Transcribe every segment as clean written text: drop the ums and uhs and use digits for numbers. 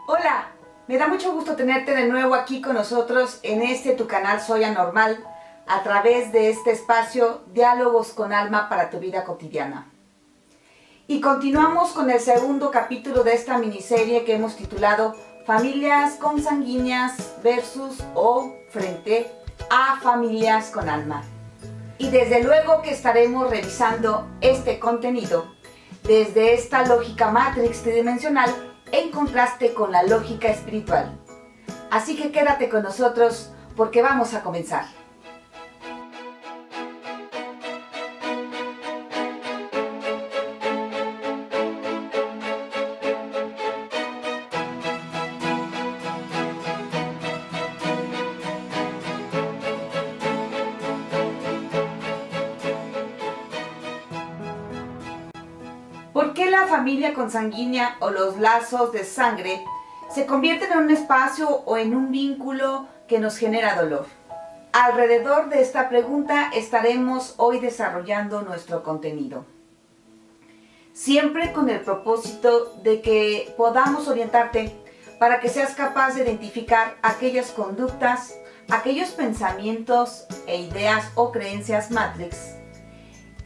Hola, me da mucho gusto tenerte de nuevo aquí con nosotros en tu canal Soy Anormal, a través de este espacio Diálogos con Alma para tu vida cotidiana. Y continuamos con el segundo capítulo de esta miniserie que hemos titulado Familias consanguíneas versus o frente a familias con alma. Y desde luego que estaremos revisando este contenido desde esta lógica matrix tridimensional en contraste con la lógica espiritual. Así que quédate con nosotros porque vamos a comenzar. ¿Por qué la familia consanguínea o los lazos de sangre se convierten en un espacio o en un vínculo que nos genera dolor? Alrededor de esta pregunta estaremos hoy desarrollando nuestro contenido. Siempre con el propósito de que podamos orientarte para que seas capaz de identificar aquellas conductas, aquellos pensamientos e ideas o creencias matrix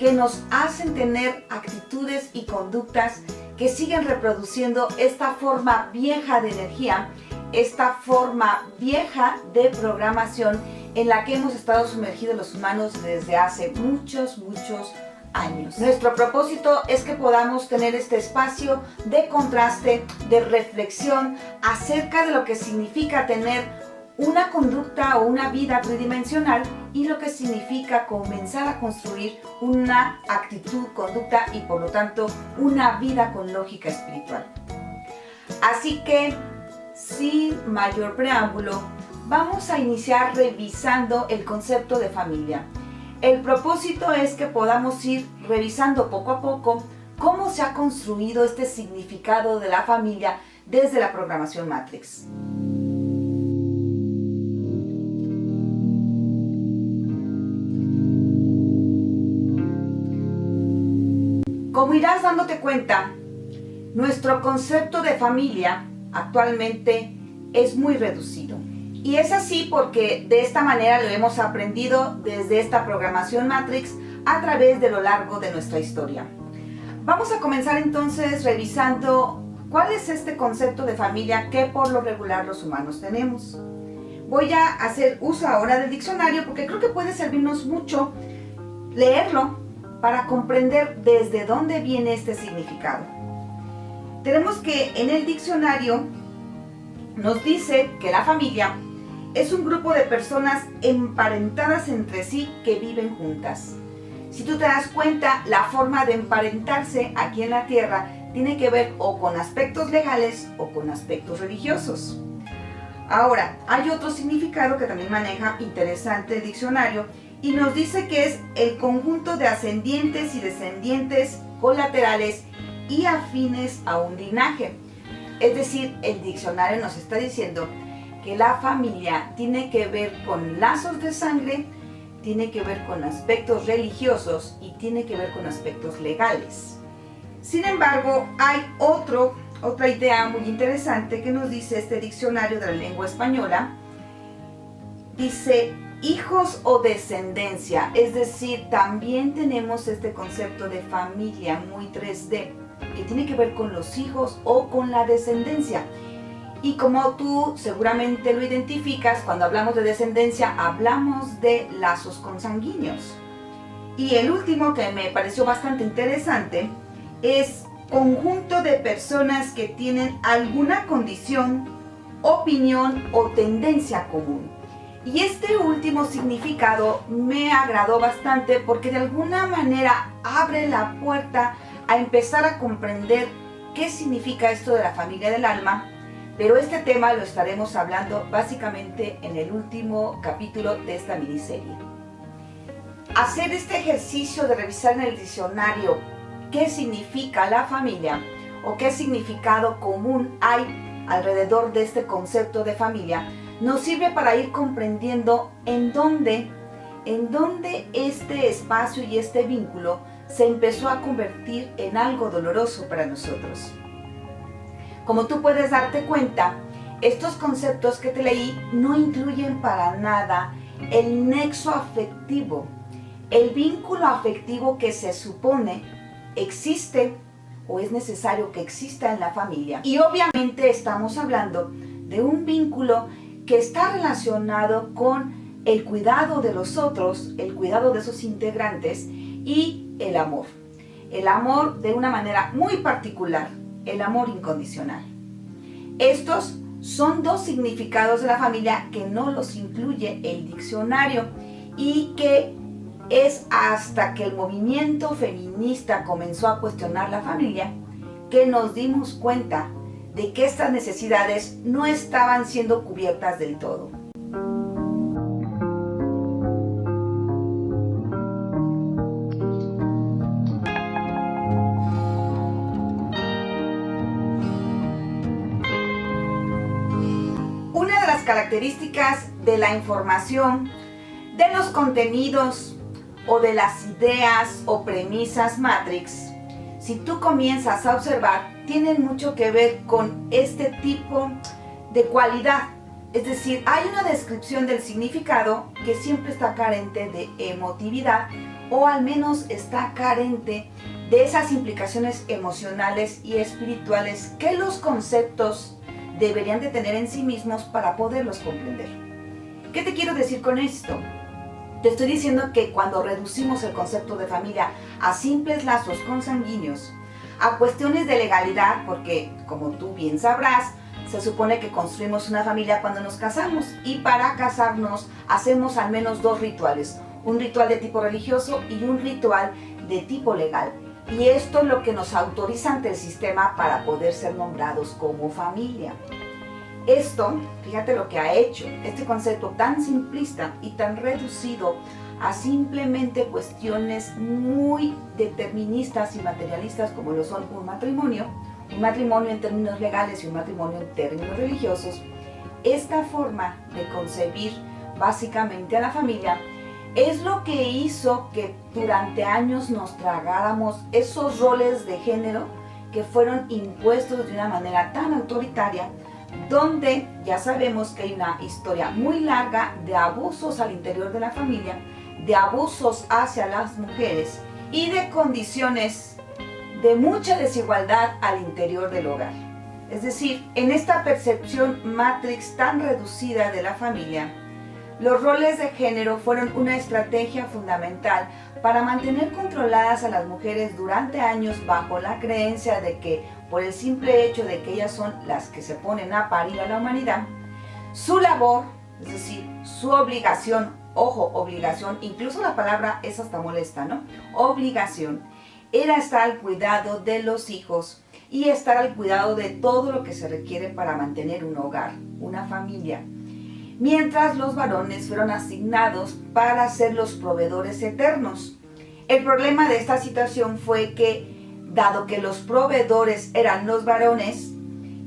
que nos hacen tener actitudes y conductas que siguen reproduciendo esta forma vieja de energía, esta forma vieja de programación en la que hemos estado sumergidos los humanos desde hace muchos años. Nuestro propósito es que podamos tener este espacio de contraste, de reflexión acerca de lo que significa tener una conducta o una vida tridimensional y lo que significa comenzar a construir una actitud, conducta y por lo tanto una vida con lógica espiritual. Así que, sin mayor preámbulo, vamos a iniciar revisando el concepto de familia. El propósito es que podamos ir revisando poco a poco cómo se ha construido este significado de la familia desde la programación Matrix. Como irás dándote cuenta, nuestro concepto de familia actualmente es muy reducido. Y es así porque de esta manera lo hemos aprendido desde esta programación Matrix a través de lo largo de nuestra historia. Vamos a comenzar entonces revisando cuál es este concepto de familia que por lo regular los humanos tenemos. Voy a hacer uso ahora del diccionario porque creo que puede servirnos mucho leerlo para comprender desde dónde viene este significado. Tenemos que en el diccionario nos dice que la familia es un grupo de personas emparentadas entre sí que viven juntas. Si tú te das cuenta, la forma de emparentarse aquí en la Tierra tiene que ver o con aspectos legales o con aspectos religiosos. Ahora, hay otro significado que también maneja interesante el diccionario y nos dice que es el conjunto de ascendientes y descendientes colaterales y afines a un linaje. Es decir, el diccionario nos está diciendo que la familia tiene que ver con lazos de sangre, tiene que ver con aspectos religiosos y tiene que ver con aspectos legales. Sin embargo, hay otra idea muy interesante que nos dice este diccionario de la lengua española. Dice hijos o descendencia, es decir, también tenemos este concepto de familia muy 3D, que tiene que ver con los hijos o con la descendencia. Y como tú seguramente lo identificas, cuando hablamos de descendencia, hablamos de lazos consanguíneos. Y el último que me pareció bastante interesante es conjunto de personas que tienen alguna condición, opinión o tendencia común. Y este último significado me agradó bastante porque de alguna manera abre la puerta a empezar a comprender qué significa esto de la familia del alma, pero este tema lo estaremos hablando básicamente en el último capítulo de esta miniserie. Hacer este ejercicio de revisar en el diccionario qué significa la familia o qué significado común hay alrededor de este concepto de familia nos sirve para ir comprendiendo en dónde este espacio y este vínculo se empezó a convertir en algo doloroso para nosotros. Como tú puedes darte cuenta, estos conceptos que te leí no incluyen para nada el nexo afectivo, el vínculo afectivo que se supone existe o es necesario que exista en la familia. Y obviamente estamos hablando de un vínculo que está relacionado con el cuidado de los otros, el cuidado de sus integrantes y el amor. El amor de una manera muy particular, el amor incondicional. Estos son dos significados de la familia que no los incluye el diccionario y que es hasta que el movimiento feminista comenzó a cuestionar la familia que nos dimos cuenta de que estas necesidades no estaban siendo cubiertas del todo. Una de las características de la información, de los contenidos o de las ideas o premisas Matrix, si tú comienzas a observar, tienen mucho que ver con este tipo de cualidad. Es decir, hay una descripción del significado que siempre está carente de emotividad o al menos está carente de esas implicaciones emocionales y espirituales que los conceptos deberían de tener en sí mismos para poderlos comprender. ¿Qué te quiero decir con esto? Te estoy diciendo que cuando reducimos el concepto de familia a simples lazos consanguíneos, a cuestiones de legalidad, porque como tú bien sabrás, se supone que construimos una familia cuando nos casamos y para casarnos hacemos al menos dos rituales, un ritual de tipo religioso y un ritual de tipo legal. Y esto es lo que nos autoriza ante el sistema para poder ser nombrados como familia. Esto, fíjate lo que ha hecho, este concepto tan simplista y tan reducido a simplemente cuestiones muy deterministas y materialistas como lo son un matrimonio en términos legales y un matrimonio en términos religiosos. Esta forma de concebir básicamente a la familia es lo que hizo que durante años nos tragáramos esos roles de género que fueron impuestos de una manera tan autoritaria, donde ya sabemos que hay una historia muy larga de abusos al interior de la familia, de abusos hacia las mujeres y de condiciones de mucha desigualdad al interior del hogar. Es decir, en esta percepción Matrix tan reducida de la familia, los roles de género fueron una estrategia fundamental para mantener controladas a las mujeres durante años bajo la creencia de que, por el simple hecho de que ellas son las que se ponen a parir a la humanidad, su labor, es decir, su obligación, ojo, obligación, incluso la palabra es hasta molesta, ¿no? Obligación, era estar al cuidado de los hijos y estar al cuidado de todo lo que se requiere para mantener un hogar, una familia. Mientras los varones fueron asignados para ser los proveedores eternos. El problema de esta situación fue que, dado que los proveedores eran los varones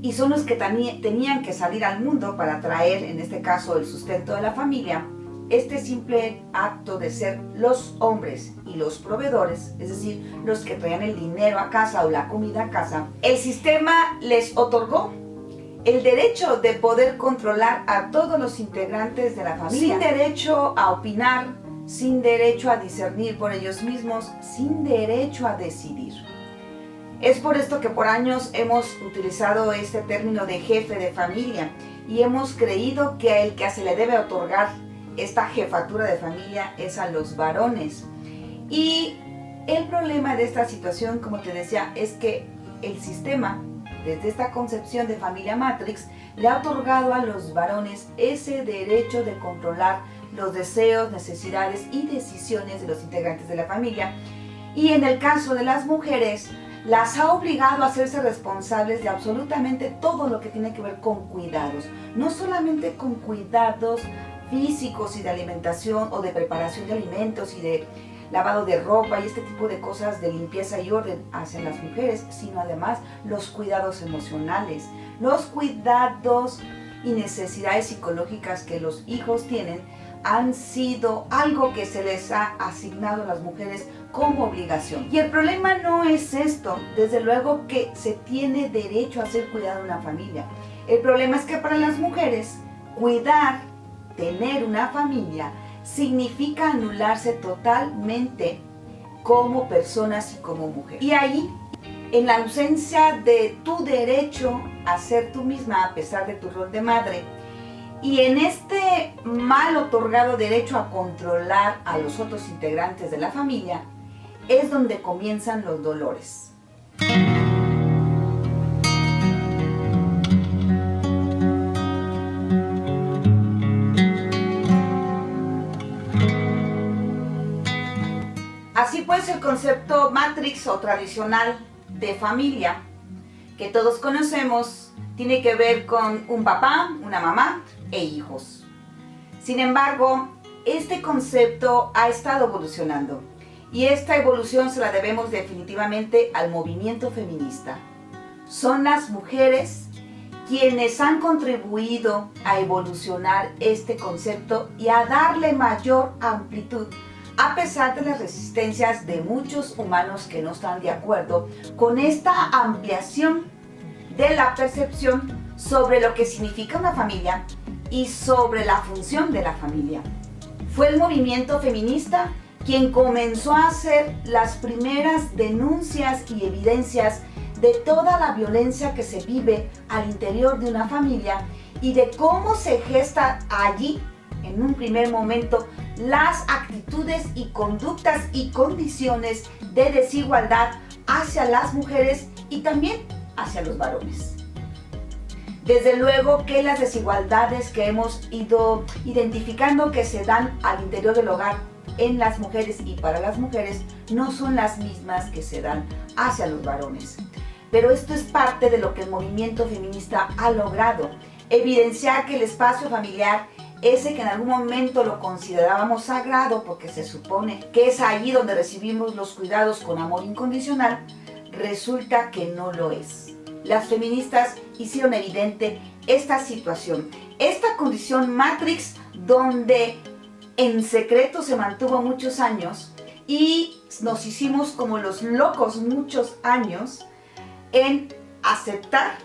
y son los que tenían que salir al mundo para traer, en este caso, el sustento de la familia, este simple acto de ser los hombres y los proveedores, es decir, los que traían el dinero a casa o la comida a casa, el sistema les otorgó el derecho de poder controlar a todos los integrantes de la familia, sin derecho a opinar, sin derecho a discernir por ellos mismos, sin derecho a decidir. Es por esto que por años hemos utilizado este término de jefe de familia y hemos creído que el que se le debe otorgar esta jefatura de familia es a los varones. Y el problema de esta situación, como te decía, es que el sistema, desde esta concepción de familia Matrix, le ha otorgado a los varones ese derecho de controlar los deseos, necesidades y decisiones de los integrantes de la familia. Y en el caso de las mujeres, las ha obligado a hacerse responsables de absolutamente todo lo que tiene que ver con cuidados. No solamente con cuidados físicos y de alimentación o de preparación de alimentos y de lavado de ropa y este tipo de cosas de limpieza y orden hacia las mujeres, sino además los cuidados emocionales, los cuidados y necesidades psicológicas que los hijos tienen han sido algo que se les ha asignado a las mujeres como obligación. Y el problema no es esto, desde luego que se tiene derecho a ser cuidado de una familia. El problema es que para las mujeres, cuidar, tener una familia, significa anularse totalmente como personas y como mujeres. Y ahí, en la ausencia de tu derecho a ser tú misma a pesar de tu rol de madre, y en este mal otorgado derecho a controlar a los otros integrantes de la familia, es donde comienzan los dolores. Así pues, el concepto Matrix o tradicional de familia que todos conocemos tiene que ver con un papá, una mamá e hijos. Sin embargo, este concepto ha estado evolucionando y esta evolución se la debemos definitivamente al movimiento feminista. Son las mujeres quienes han contribuido a evolucionar este concepto y a darle mayor amplitud, a pesar de las resistencias de muchos humanos que no están de acuerdo con esta ampliación de la percepción sobre lo que significa una familia y sobre la función de la familia. Fue el movimiento feminista quien comenzó a hacer las primeras denuncias y evidencias de toda la violencia que se vive al interior de una familia y de cómo se gesta allí, en un primer momento, las actitudes y conductas y condiciones de desigualdad hacia las mujeres y también hacia los varones. Desde luego que las desigualdades que hemos ido identificando que se dan al interior del hogar en las mujeres y para las mujeres no son las mismas que se dan hacia los varones. Pero esto es parte de lo que el movimiento feminista ha logrado, evidenciar que el espacio familiar, ese que en algún momento lo considerábamos sagrado porque se supone que es allí donde recibimos los cuidados con amor incondicional, resulta que no lo es. Las feministas hicieron evidente esta situación, esta condición Matrix donde en secreto se mantuvo muchos años y nos hicimos como los locos muchos años en aceptar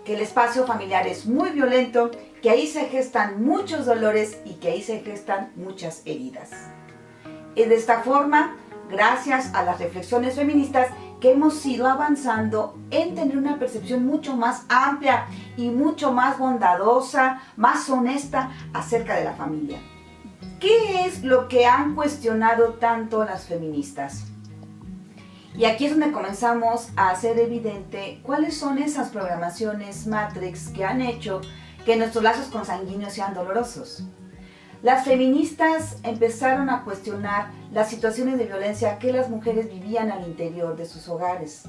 que el espacio familiar es muy violento, que ahí se gestan muchos dolores y que ahí se gestan muchas heridas. Y de esta forma, gracias a las reflexiones feministas, que hemos ido avanzando en tener una percepción mucho más amplia y mucho más bondadosa, más honesta acerca de la familia. ¿Qué es lo que han cuestionado tanto las feministas? Y aquí es donde comenzamos a hacer evidente cuáles son esas programaciones Matrix que han hecho que nuestros lazos consanguíneos sean dolorosos. Las feministas empezaron a cuestionar las situaciones de violencia que las mujeres vivían al interior de sus hogares.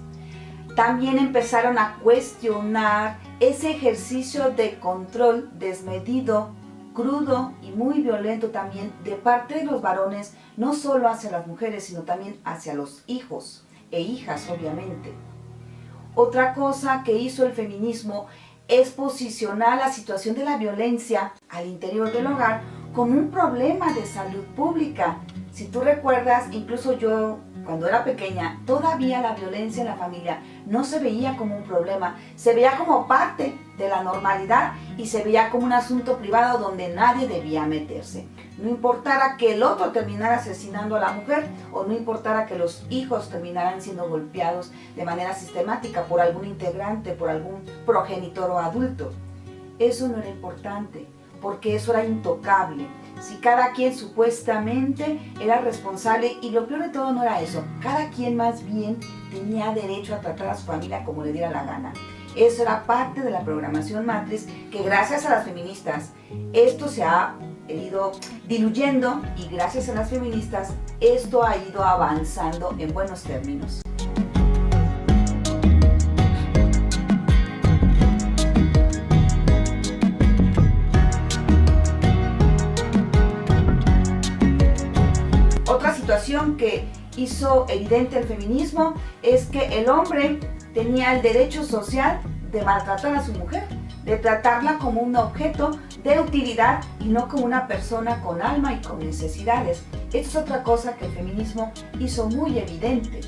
También empezaron a cuestionar ese ejercicio de control desmedido, crudo y muy violento también de parte de los varones, no solo hacia las mujeres, sino también hacia los hijos e hijas, obviamente. Otra cosa que hizo el feminismo es posicionar la situación de la violencia al interior del hogar como un problema de salud pública. Si tú recuerdas, incluso yo, cuando era pequeña, todavía la violencia en la familia no se veía como un problema, se veía como parte de la normalidad y se veía como un asunto privado donde nadie debía meterse. No importara que el otro terminara asesinando a la mujer o no importara que los hijos terminaran siendo golpeados de manera sistemática por algún integrante, por algún progenitor o adulto. Eso no era importante, porque eso era intocable. Si cada quien supuestamente era responsable, y lo peor de todo no era eso, cada quien más bien tenía derecho a tratar a su familia como le diera la gana. Eso era parte de la programación Matrix, que gracias a las feministas esto se ha ido diluyendo y gracias a las feministas esto ha ido avanzando en buenos términos. Otra situación que hizo evidente el feminismo es que el hombre tenía el derecho social de maltratar a su mujer, de tratarla como un objeto de utilidad y no como una persona con alma y con necesidades. Esto es otra cosa que el feminismo hizo muy evidente.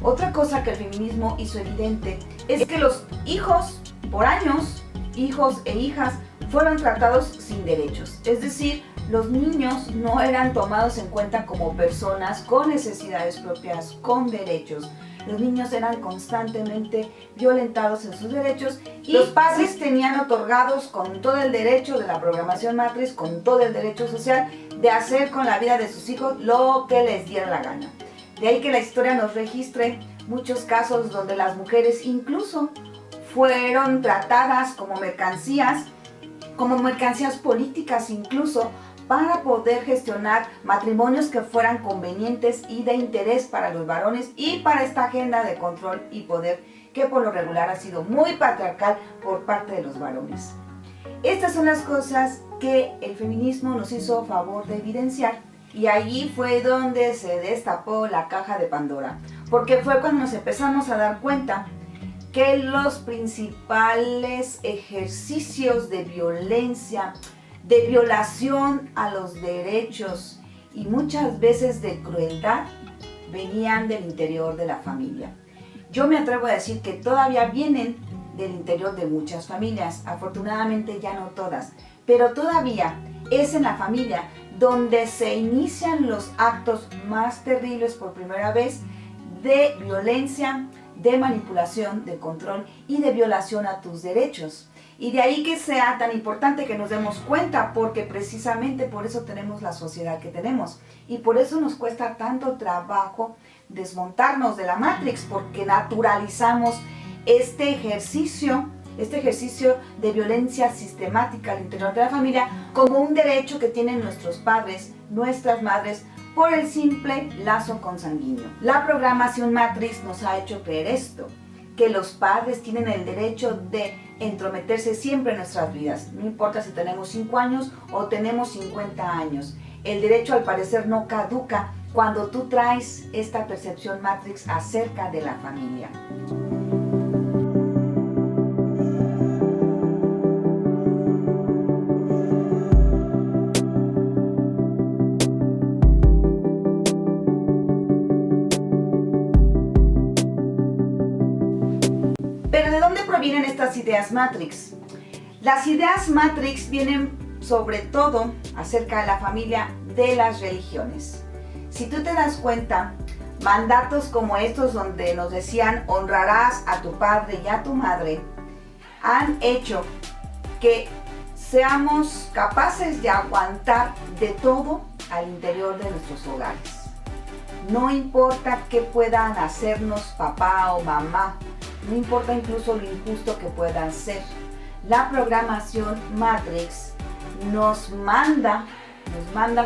Otra cosa que el feminismo hizo evidente es que los hijos, por años, hijos e hijas, fueron tratados sin derechos. Es decir, los niños no eran tomados en cuenta como personas con necesidades propias, con derechos. Los niños eran constantemente violentados en sus derechos y los padres tenían otorgados con todo el derecho de la programación matriz, con todo el derecho social de hacer con la vida de sus hijos lo que les diera la gana. De ahí que la historia nos registre muchos casos donde las mujeres incluso fueron tratadas como mercancías políticas incluso, para poder gestionar matrimonios que fueran convenientes y de interés para los varones y para esta agenda de control y poder que por lo regular ha sido muy patriarcal por parte de los varones. Estas son las cosas que el feminismo nos hizo favor de evidenciar y allí fue donde se destapó la caja de Pandora, porque fue cuando nos empezamos a dar cuenta que los principales ejercicios de violencia, de violación a los derechos y muchas veces de crueldad venían del interior de la familia. Yo me atrevo a decir que todavía vienen del interior de muchas familias, afortunadamente ya no todas, pero todavía es en la familia donde se inician los actos más terribles por primera vez de violencia, de manipulación, de control y de violación a tus derechos. Y de ahí que sea tan importante que nos demos cuenta, porque precisamente por eso tenemos la sociedad que tenemos. Y por eso nos cuesta tanto trabajo desmontarnos de la Matrix, porque naturalizamos este ejercicio de violencia sistemática al interior de la familia como un derecho que tienen nuestros padres, nuestras madres, por el simple lazo consanguíneo. La programación Matrix nos ha hecho creer esto, que los padres tienen el derecho de entrometerse siempre en nuestras vidas, no importa si tenemos 5 años o tenemos 50 años. El derecho al parecer no caduca cuando tú traes esta percepción Matrix acerca de la familia. Pero ¿de dónde provienen estas ideas Matrix? Las ideas Matrix vienen sobre todo acerca de la familia de las religiones. Si tú te das cuenta, mandatos como estos donde nos decían honrarás a tu padre y a tu madre, han hecho que seamos capaces de aguantar de todo al interior de nuestros hogares. No importa qué puedan hacernos papá o mamá, no importa incluso lo injusto que puedan ser. La programación Matrix nos manda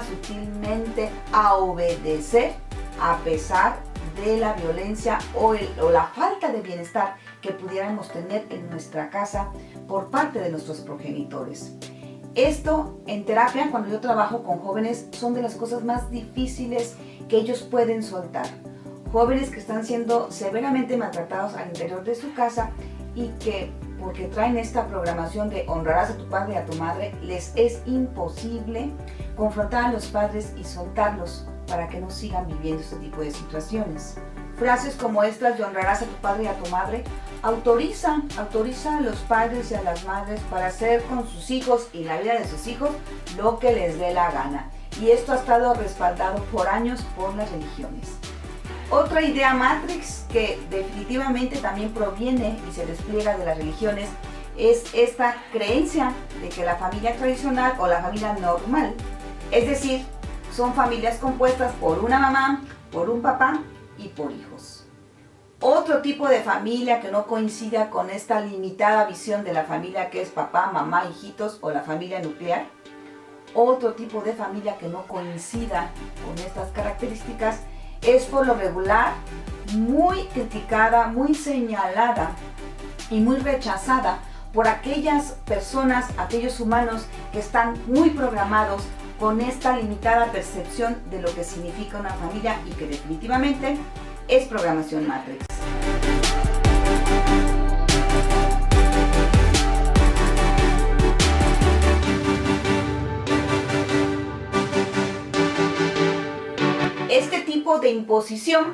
sutilmente a obedecer a pesar de la violencia o la falta de bienestar que pudiéramos tener en nuestra casa por parte de nuestros progenitores. Esto en terapia, cuando yo trabajo con jóvenes, son de las cosas más difíciles que ellos pueden soltar. Jóvenes que están siendo severamente maltratados al interior de su casa y que, porque traen esta programación de honrarás a tu padre y a tu madre, les es imposible confrontar a los padres y soltarlos para que no sigan viviendo este tipo de situaciones. Frases como estas de honrarás a tu padre y a tu madre autoriza a los padres y a las madres para hacer con sus hijos y la vida de sus hijos lo que les dé la gana. Y esto ha estado respaldado por años por las religiones. Otra idea Matrix que definitivamente también proviene y se despliega de las religiones es esta creencia de que la familia tradicional o la familia normal, es decir, son familias compuestas por una mamá, por un papá y por hijos. Otro tipo de familia que no coincida con esta limitada visión de la familia que es papá, mamá, hijitos o la familia nuclear. Otro tipo de familia que no coincida con estas características es por lo regular muy criticada, muy señalada y muy rechazada por aquellas personas, aquellos humanos que están muy programados con esta limitada percepción de lo que significa una familia y que definitivamente es programación Matrix. imposición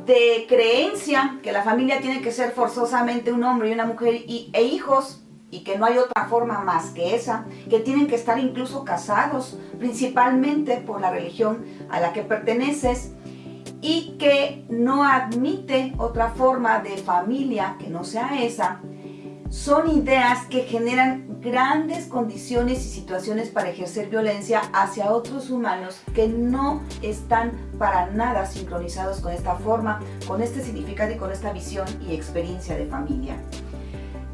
de creencia que la familia tiene que ser forzosamente un hombre y una mujer e hijos, y que no hay otra forma más que esa, que tienen que estar incluso casados, principalmente por la religión a la que perteneces, y que no admite otra forma de familia que no sea esa, son ideas que generan grandes condiciones y situaciones para ejercer violencia hacia otros humanos que no están para nada sincronizados con esta forma, con este significado y con esta visión y experiencia de familia.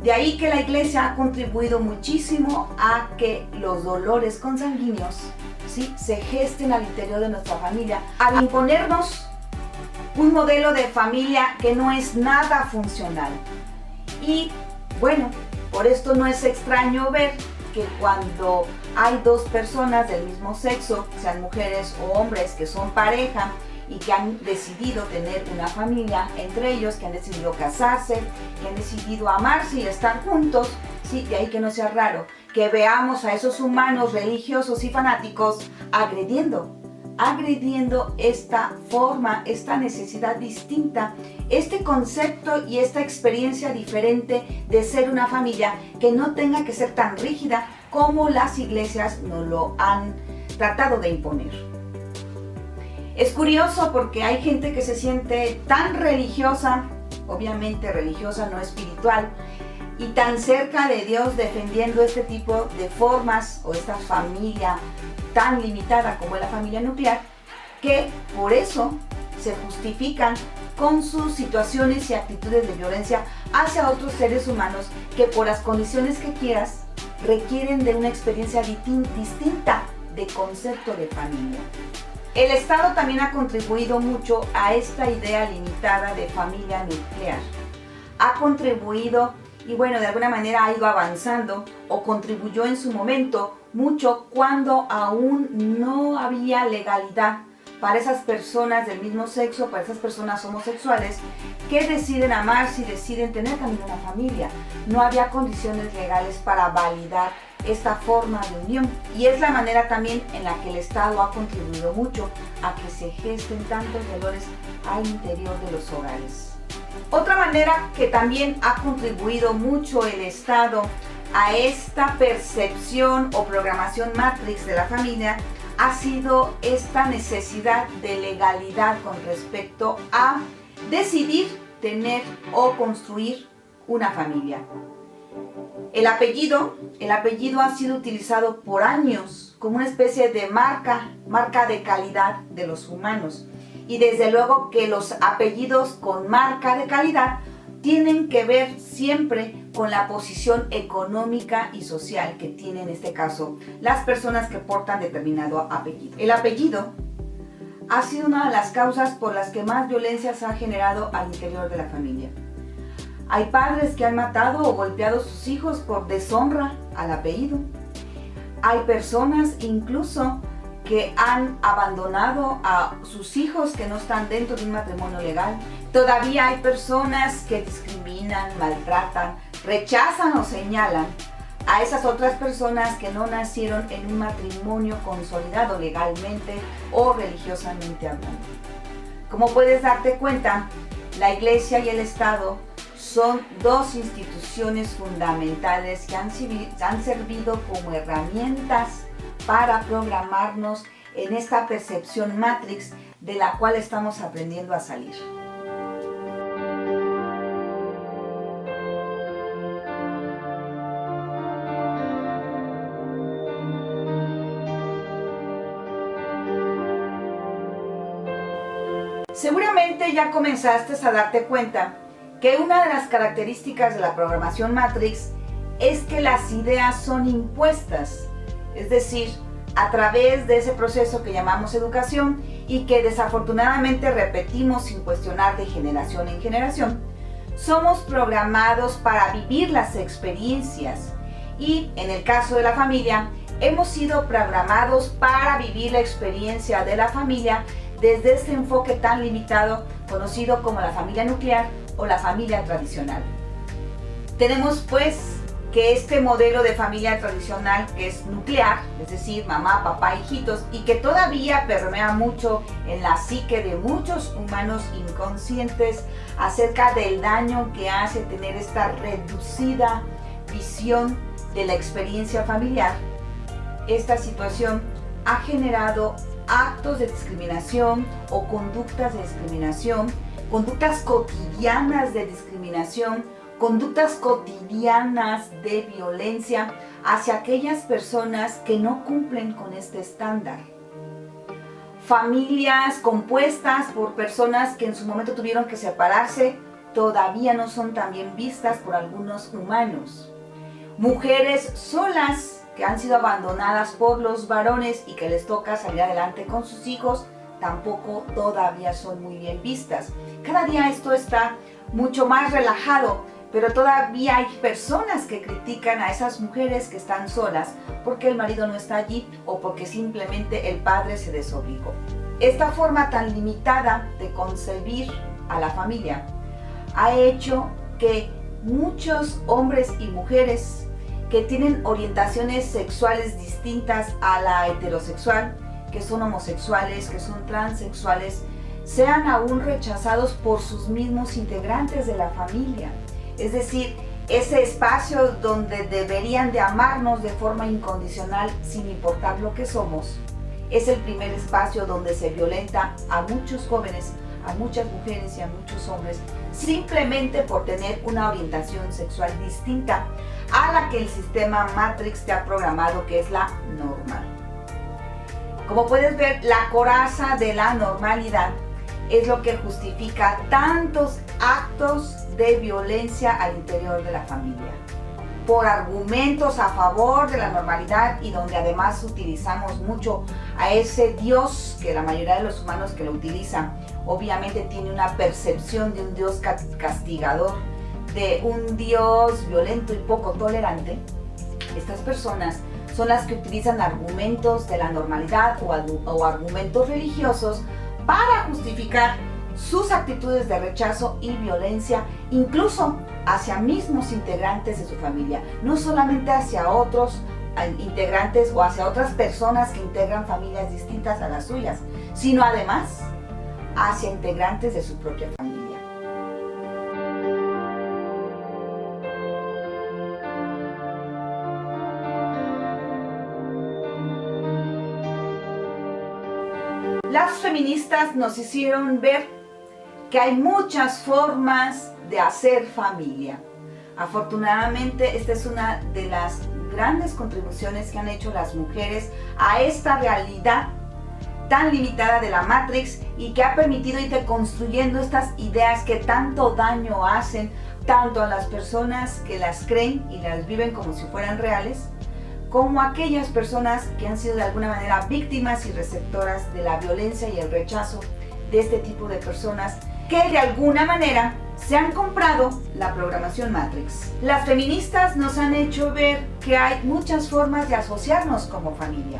De ahí que la Iglesia ha contribuido muchísimo a que los dolores consanguíneos, ¿sí?, se gesten al interior de nuestra familia, al imponernos un modelo de familia que no es nada funcional. Y bueno, por esto no es extraño ver que cuando hay dos personas del mismo sexo, sean mujeres o hombres, que son pareja y que han decidido tener una familia entre ellos, que han decidido casarse, que han decidido amarse y estar juntos, ¿sí?, de ahí que no sea raro que veamos a esos humanos religiosos y fanáticos agrediendo esta forma, esta necesidad distinta, este concepto y esta experiencia diferente de ser una familia que no tenga que ser tan rígida como las iglesias nos lo han tratado de imponer. Es curioso porque hay gente que se siente tan religiosa, obviamente religiosa, no espiritual, y tan cerca de Dios defendiendo este tipo de formas o esta familia tan limitada como es la familia nuclear, que por eso se justifican con sus situaciones y actitudes de violencia hacia otros seres humanos que por las condiciones que quieras requieren de una experiencia distinta de concepto de familia. El Estado también ha contribuido mucho a esta idea limitada de familia nuclear. Ha contribuido y bueno, de alguna manera ha ido avanzando o contribuyó en su momento mucho cuando aún no había legalidad para esas personas del mismo sexo, para esas personas homosexuales que deciden amarse y deciden tener también una familia. No había condiciones legales para validar esta forma de unión, y es la manera también en la que el Estado ha contribuido mucho a que se gesten tantos dolores al interior de los hogares. Otra manera que también ha contribuido mucho el Estado a esta percepción o programación Matrix de la familia ha sido esta necesidad de legalidad con respecto a decidir tener o construir una familia. El apellido ha sido utilizado por años como una especie de marca de calidad de los humanos. Y desde luego que los apellidos con marca de calidad tienen que ver siempre con la posición económica y social que tienen en este caso las personas que portan determinado apellido. El apellido ha sido una de las causas por las que más violencia se ha generado al interior de la familia. Hay padres que han matado o golpeado a sus hijos por deshonra al apellido. Hay personas incluso que han abandonado a sus hijos que no están dentro de un matrimonio legal. Todavía hay personas que discriminan, maltratan, rechazan o señalan a esas otras personas que no nacieron en un matrimonio consolidado legalmente o religiosamente hablando. Como puedes darte cuenta, la Iglesia y el Estado son dos instituciones fundamentales que han servido como herramientas para programarnos en esta percepción Matrix de la cual estamos aprendiendo a salir. Seguramente ya comenzaste a darte cuenta que una de las características de la programación Matrix es que las ideas son impuestas, es decir, a través de ese proceso que llamamos educación y que desafortunadamente repetimos sin cuestionar de generación en generación. Somos programados para vivir las experiencias y en el caso de la familia hemos sido programados para vivir la experiencia de la familia desde este enfoque tan limitado conocido como la familia nuclear o la familia tradicional. Tenemos pues que este modelo de familia tradicional, que es nuclear, es decir, mamá, papá, hijitos, y que todavía permea mucho en la psique de muchos humanos inconscientes acerca del daño que hace tener esta reducida visión de la experiencia familiar, esta situación ha generado actos de discriminación o conductas de discriminación, conductas cotidianas de discriminación, conductas cotidianas de violencia hacia aquellas personas que no cumplen con este estándar. Familias compuestas por personas que en su momento tuvieron que separarse todavía no son tan bien vistas por algunos humanos. Mujeres solas que han sido abandonadas por los varones y que les toca salir adelante con sus hijos tampoco todavía son muy bien vistas. Cada día esto está mucho más relajado, pero todavía hay personas que critican a esas mujeres que están solas porque el marido no está allí o porque simplemente el padre se desobligó. Esta forma tan limitada de concebir a la familia ha hecho que muchos hombres y mujeres que tienen orientaciones sexuales distintas a la heterosexual, que son homosexuales, que son transexuales, sean aún rechazados por sus mismos integrantes de la familia. Es decir, ese espacio donde deberían de amarnos de forma incondicional sin importar lo que somos, es el primer espacio donde se violenta a muchos jóvenes, a muchas mujeres y a muchos hombres, simplemente por tener una orientación sexual distinta a la que el sistema Matrix te ha programado, que es la normal. Como puedes ver, la coraza de la normalidad es lo que justifica tantos actos de violencia al interior de la familia, por argumentos a favor de la normalidad y donde además utilizamos mucho a ese Dios, que la mayoría de los humanos que lo utilizan obviamente tiene una percepción de un Dios castigador, de un Dios violento y poco tolerante. Estas personas son las que utilizan argumentos de la normalidad o argumentos religiosos para justificar sus actitudes de rechazo y violencia, incluso hacia mismos integrantes de su familia, no solamente hacia otros integrantes o hacia otras personas que integran familias distintas a las suyas, sino además hacia integrantes de su propia familia. Las feministas nos hicieron ver que hay muchas formas de hacer familia. Afortunadamente, esta es una de las grandes contribuciones que han hecho las mujeres a esta realidad tan limitada de la Matrix y que ha permitido ir construyendo estas ideas que tanto daño hacen tanto a las personas que las creen y las viven como si fueran reales, como aquellas personas que han sido de alguna manera víctimas y receptoras de la violencia y el rechazo de este tipo de personas que de alguna manera se han comprado la programación Matrix. Las feministas nos han hecho ver que hay muchas formas de asociarnos como familia.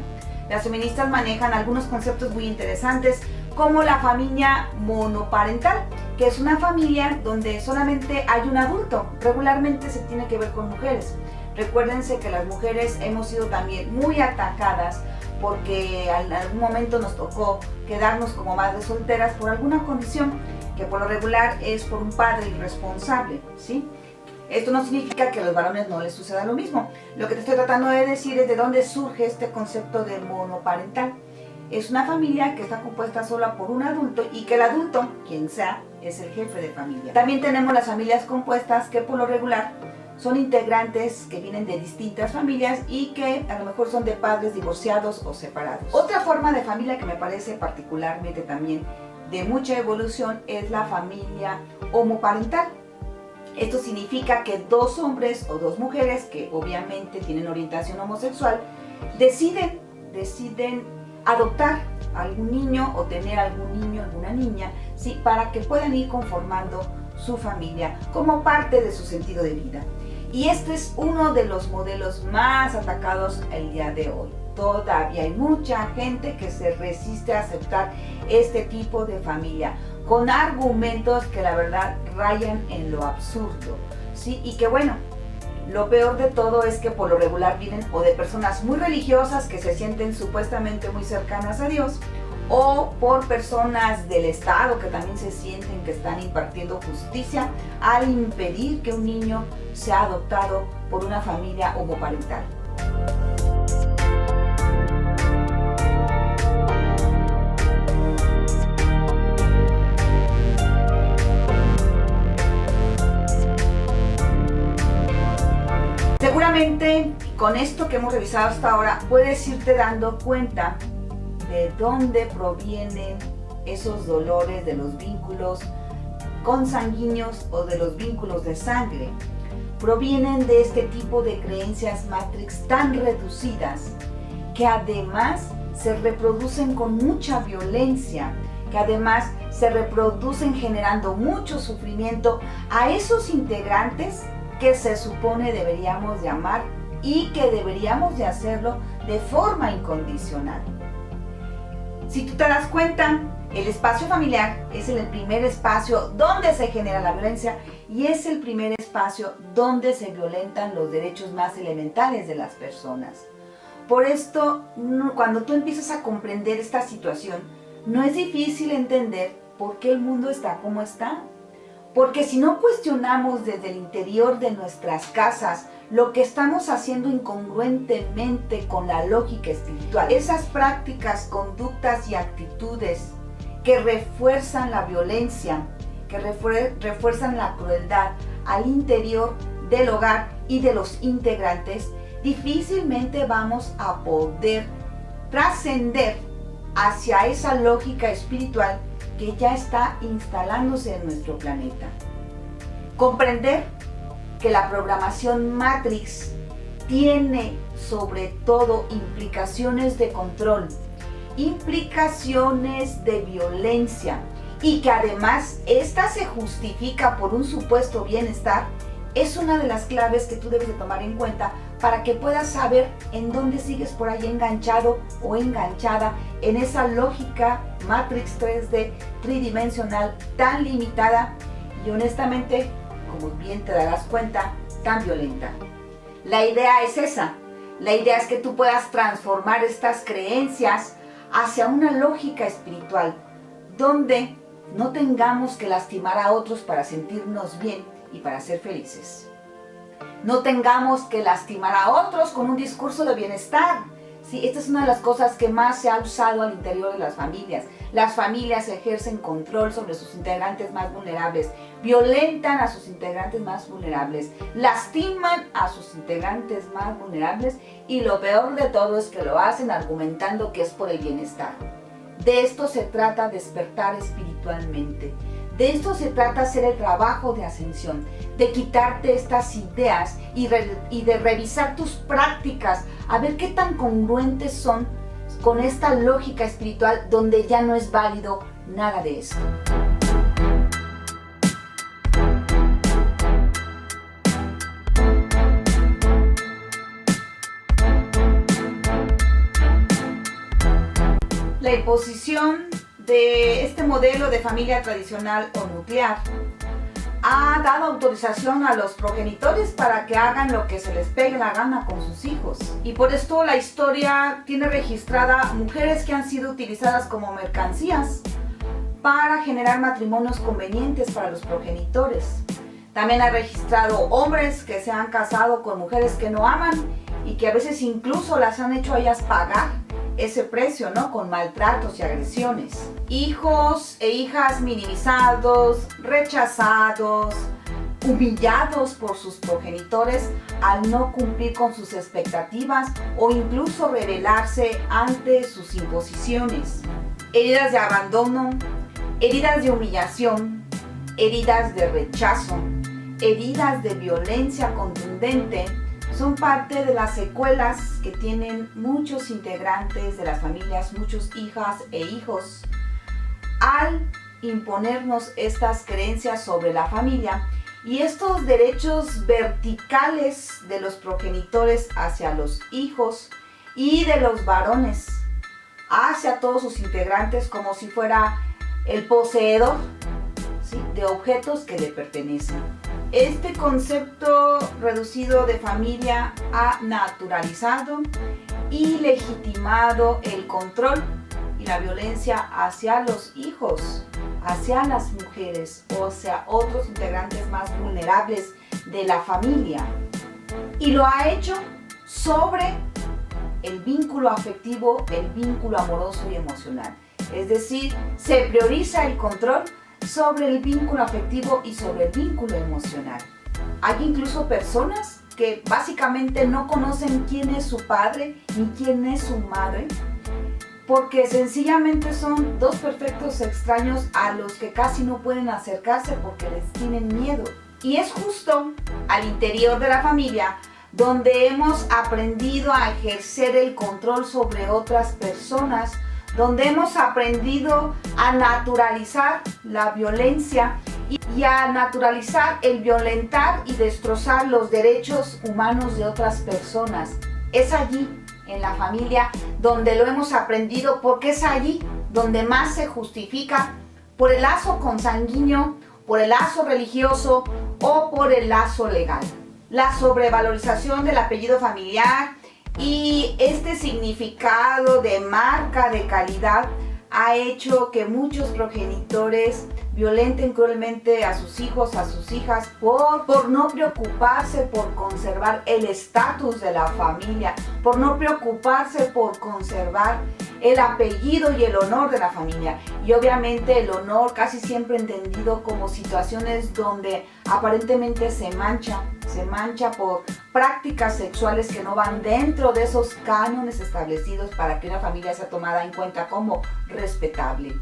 Las feministas manejan algunos conceptos muy interesantes como la familia monoparental, que es una familia donde solamente hay un adulto. Regularmente se tiene que ver con mujeres. Recuérdense que las mujeres hemos sido también muy atacadas porque en algún momento nos tocó quedarnos como madres solteras por alguna condición, que por lo regular es por un padre irresponsable, ¿sí? Esto no significa que a los varones no les suceda lo mismo. Lo que te estoy tratando de decir es de dónde surge este concepto de monoparental. Es una familia que está compuesta sola por un adulto y que el adulto, quien sea, es el jefe de familia. También tenemos las familias compuestas que por lo regular son integrantes que vienen de distintas familias y que a lo mejor son de padres divorciados o separados. Otra forma de familia que me parece particularmente también de mucha evolución es la familia homoparental. Esto significa que dos hombres o dos mujeres que obviamente tienen orientación homosexual deciden adoptar algún niño o tener algún niño, alguna niña, ¿sí? Para que puedan ir conformando su familia como parte de su sentido de vida. Y este es uno de los modelos más atacados el día de hoy. Todavía hay mucha gente que se resiste a aceptar este tipo de familia, con argumentos que la verdad rayan en lo absurdo, ¿sí? Y que bueno, Lo peor de todo es que por lo regular vienen o de personas muy religiosas que se sienten supuestamente muy cercanas a Dios, o por personas del Estado que también se sienten que están impartiendo justicia al impedir que un niño sea adoptado por una familia homoparental. Seguramente con esto que hemos revisado hasta ahora puedes irte dando cuenta de dónde provienen esos dolores de los vínculos consanguíneos o de los vínculos de sangre. Provienen de este tipo de creencias Matrix tan reducidas que además se reproducen con mucha violencia, que además se reproducen generando mucho sufrimiento a esos integrantes que se supone deberíamos de amar y que deberíamos de hacerlo de forma incondicional. Si tú te das cuenta, el espacio familiar es el primer espacio donde se genera la violencia y es el primer espacio donde se violentan los derechos más elementales de las personas. Por esto, cuando tú empiezas a comprender esta situación, no es difícil entender por qué el mundo está como está. Porque si no cuestionamos desde el interior de nuestras casas lo que estamos haciendo incongruentemente con la lógica espiritual, esas prácticas, conductas y actitudes que refuerzan la violencia, que refuerzan la crueldad al interior del hogar y de los integrantes, difícilmente vamos a poder trascender hacia esa lógica espiritual que ya está instalándose en nuestro planeta. Comprender que la programación Matrix tiene sobre todo implicaciones de control, implicaciones de violencia y que además esta se justifica por un supuesto bienestar, es una de las claves que tú debes de tomar en cuenta para que puedas saber en dónde sigues por ahí enganchado o enganchada en esa lógica Matrix 3D tridimensional tan limitada y honestamente, como bien te darás cuenta, tan violenta. La idea es esa. La idea es que tú puedas transformar estas creencias hacia una lógica espiritual donde no tengamos que lastimar a otros para sentirnos bien y para ser felices. No tengamos que lastimar a otros con un discurso de bienestar. Sí, esta es una de las cosas que más se ha usado al interior de las familias. Las familias ejercen control sobre sus integrantes más vulnerables, violentan a sus integrantes más vulnerables, lastiman a sus integrantes más vulnerables y lo peor de todo es que lo hacen argumentando que es por el bienestar. De esto se trata despertar espiritualmente. De esto se trata hacer el trabajo de ascensión, de quitarte estas ideas y de revisar tus prácticas, a ver qué tan congruentes son con esta lógica espiritual donde ya no es válido nada de eso. La imposición de este modelo de familia tradicional o nuclear ha dado autorización a los progenitores para que hagan lo que se les pegue la gana con sus hijos. Y por esto la historia tiene registrada mujeres que han sido utilizadas como mercancías para generar matrimonios convenientes para los progenitores. También ha registrado hombres que se han casado con mujeres que no aman y que a veces incluso las han hecho a ellas pagar ese precio, ¿no? Con maltratos y agresiones. Hijos e hijas minimizados, rechazados, humillados por sus progenitores al no cumplir con sus expectativas o incluso rebelarse ante sus imposiciones. Heridas de abandono, heridas de humillación, heridas de rechazo, heridas de violencia contundente son parte de las secuelas que tienen muchos integrantes de las familias, muchos hijas e hijos, al imponernos estas creencias sobre la familia y estos derechos verticales de los progenitores hacia los hijos y de los varones hacia todos sus integrantes como si fuera el poseedor, ¿sí?, de objetos que le pertenecen. Este concepto reducido de familia ha naturalizado y legitimado el control y la violencia hacia los hijos, hacia las mujeres o hacia otros integrantes más vulnerables de la familia. Y lo ha hecho sobre el vínculo afectivo, el vínculo amoroso y emocional. Es decir, se prioriza el control sobre el vínculo afectivo y sobre el vínculo emocional. Hay incluso personas que básicamente no conocen quién es su padre ni quién es su madre, porque sencillamente son dos perfectos extraños a los que casi no pueden acercarse porque les tienen miedo. Y es justo al interior de la familia donde hemos aprendido a ejercer el control sobre otras personas, donde hemos aprendido a naturalizar la violencia y a naturalizar el violentar y destrozar los derechos humanos de otras personas. Es allí, en la familia, donde lo hemos aprendido, porque es allí donde más se justifica por el lazo consanguíneo, por el lazo religioso o por el lazo legal. La sobrevalorización del apellido familiar y este significado de marca de calidad ha hecho que muchos progenitores violenten cruelmente a sus hijos, a sus hijas, por no preocuparse por conservar el estatus de la familia, por no preocuparse por conservar el apellido y el honor de la familia. Y obviamente el honor casi siempre entendido como situaciones donde aparentemente se mancha por prácticas sexuales que no van dentro de esos cánones establecidos para que una familia sea tomada en cuenta como respetable.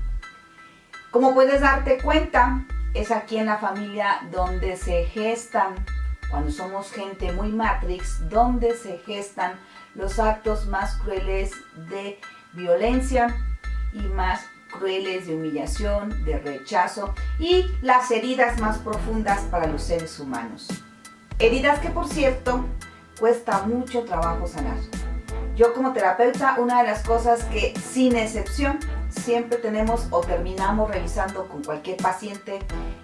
Como puedes darte cuenta, es aquí en la familia donde se gestan, cuando somos gente muy Matrix, donde se gestan los actos más crueles de violencia y más crueles de humillación, de rechazo y las heridas más profundas para los seres humanos. Heridas que, por cierto, cuesta mucho trabajo sanar. Yo como terapeuta, una de las cosas que sin excepción siempre tenemos o terminamos revisando con cualquier paciente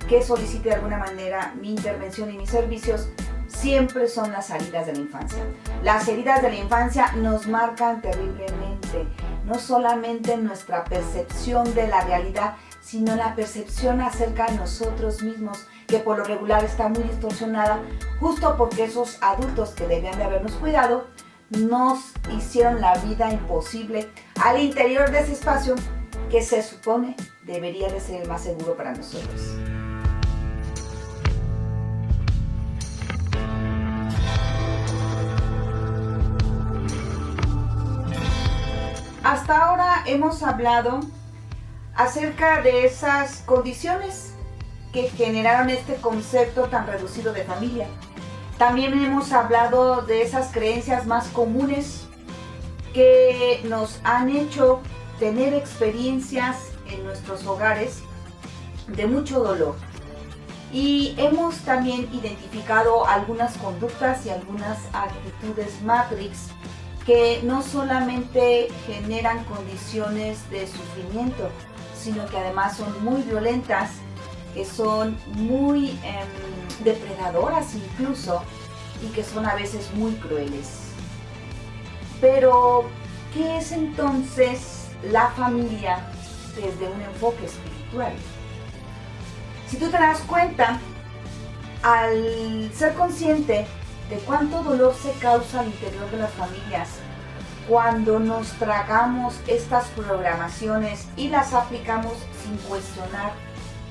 que solicite de alguna manera mi intervención y mis servicios, siempre son las heridas de la infancia. Las heridas de la infancia nos marcan terriblemente, no solamente en nuestra percepción de la realidad, sino en la percepción acerca de nosotros mismos, que por lo regular está muy distorsionada, justo porque esos adultos que debían de habernos cuidado nos hicieron la vida imposible al interior de ese espacio que se supone debería de ser el más seguro para nosotros. Hasta ahora hemos hablado acerca de esas condiciones que generaron este concepto tan reducido de familia. También hemos hablado de esas creencias más comunes que nos han hecho tener experiencias en nuestros hogares de mucho dolor. Y hemos también identificado algunas conductas y algunas actitudes Matrix que no solamente generan condiciones de sufrimiento, sino que además son muy violentas, que son muy depredadoras incluso, y que son a veces muy crueles. Pero, ¿qué es entonces la familia desde un enfoque espiritual? Si tú te das cuenta, al ser consciente de cuánto dolor se causa al interior de las familias cuando nos tragamos estas programaciones y las aplicamos sin cuestionar